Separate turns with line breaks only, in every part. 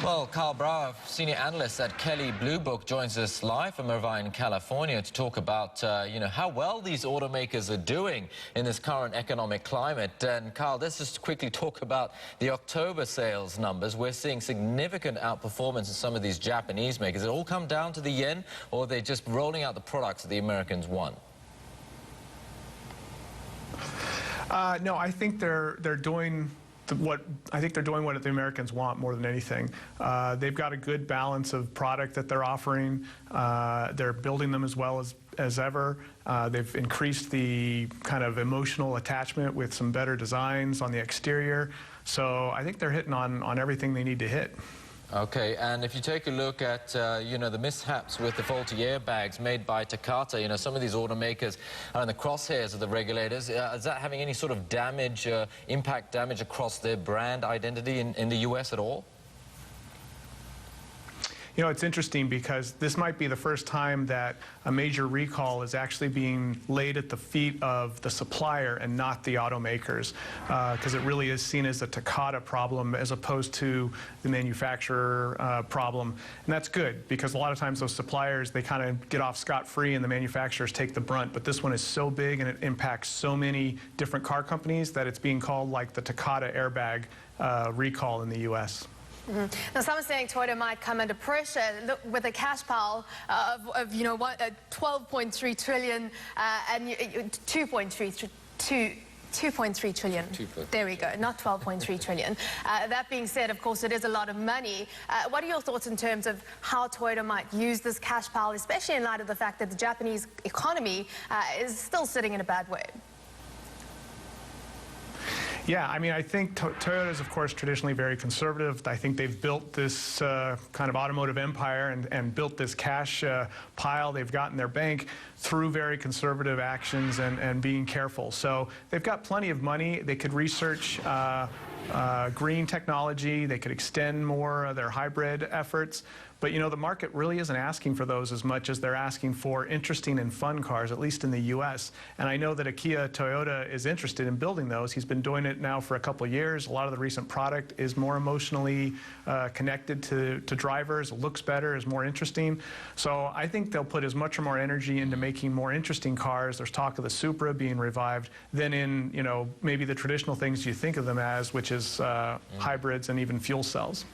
Well, Karl Brauer, senior analyst at Kelley Blue Book, joins us live from Irvine, California, to talk about, how well these automakers are doing in this current economic climate. And Karl, let's just quickly talk about the October sales numbers. We're seeing significant outperformance in some of these Japanese makers. Does it all come down to the yen, or are they just rolling out the products that the Americans want?
No, I think they're doing what the Americans want more than anything. They've got a good balance of product that they're offering. They're building them as well as ever. They've increased the kind of emotional attachment with some better designs on the exterior. So I think they're hitting on everything they need to hit.
Okay, and if you take a look at, the mishaps with the faulty airbags made by Takata, some of these automakers are in the crosshairs of the regulators. Is that having any sort of damage, impact damage across their brand identity in the U.S. at all?
It's interesting because this might be the first time that a major recall is actually being laid at the feet of the supplier and not the automakers, because it really is seen as a Takata problem as opposed to the manufacturer problem. And that's good, because a lot of times those suppliers, they kind of get off scot-free and the manufacturers take the brunt. But this one is so big and it impacts so many different car companies that it's being called like the Takata Airbag recall in the U.S.
Now, some are saying Toyota might come under pressure with a cash pile of 12.3 trillion and 2.3 trillion. There we go, not 12.3 trillion. That being said, of course, it is a lot of money. What are your thoughts in terms of how Toyota might use this cash pile, especially in light of the fact that the Japanese economy is still sitting in a bad way?
Yeah, I mean, I think Toyota is, of course, traditionally very conservative. I think they've built this kind of automotive empire and built this cash pile they've got in their bank through very conservative actions and being careful. So they've got plenty of money. They could research green technology. They could extend more of their hybrid efforts. But, the market really isn't asking for those as much as they're asking for interesting and fun cars, at least in the U.S. And I know that Akio Toyoda is interested in building those. He's been doing it now for a couple of years. A lot of the recent product is more emotionally connected to drivers, looks better, is more interesting. So I think they'll put as much or more energy into making more interesting cars. There's talk of the Supra being revived than in, maybe the traditional things you think of them as, which is hybrids and even fuel cells.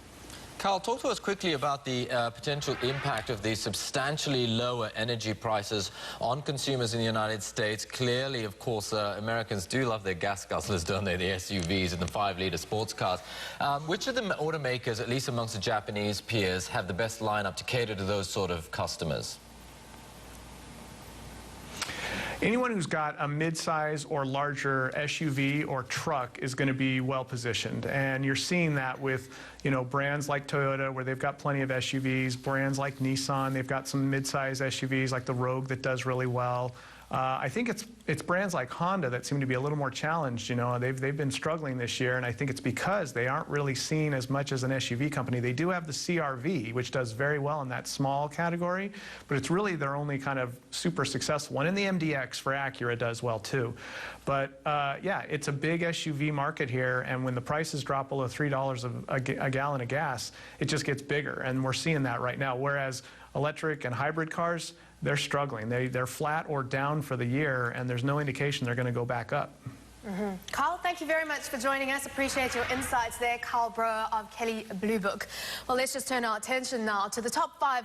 Karl, talk to us quickly about the potential impact of these substantially lower energy prices on consumers in the United States. Clearly, of course, Americans do love their gas guzzlers, don't they? The SUVs and the 5-liter sports cars. Which of the automakers, at least amongst the Japanese peers, have the best lineup to cater to those sort of customers?
Anyone who's got a mid-size or larger SUV or truck is going to be well positioned, and you're seeing that with brands like Toyota, where they've got plenty of SUVs, brands like Nissan, they've got some mid-size SUVs like the Rogue that does really well. I think it's brands like Honda that seem to be a little more challenged. They've been struggling this year, and I think it's because they aren't really seen as much as an SUV company. They do have the CR-V, which does very well in that small category, but it's really their only kind of super successful one. And the MDX for Acura does well too. But yeah, it's a big SUV market here, and when the prices drop below $3 a gallon of gas, it just gets bigger, and we're seeing that right now. Whereas electric and hybrid cars, they're struggling. They're flat or down for the year, and there's no indication they're going to go back up.
Karl, thank you very much for joining us. Appreciate your insights there. Karl Brauer of Kelley Blue Book. Well, let's just turn our attention now to the top 5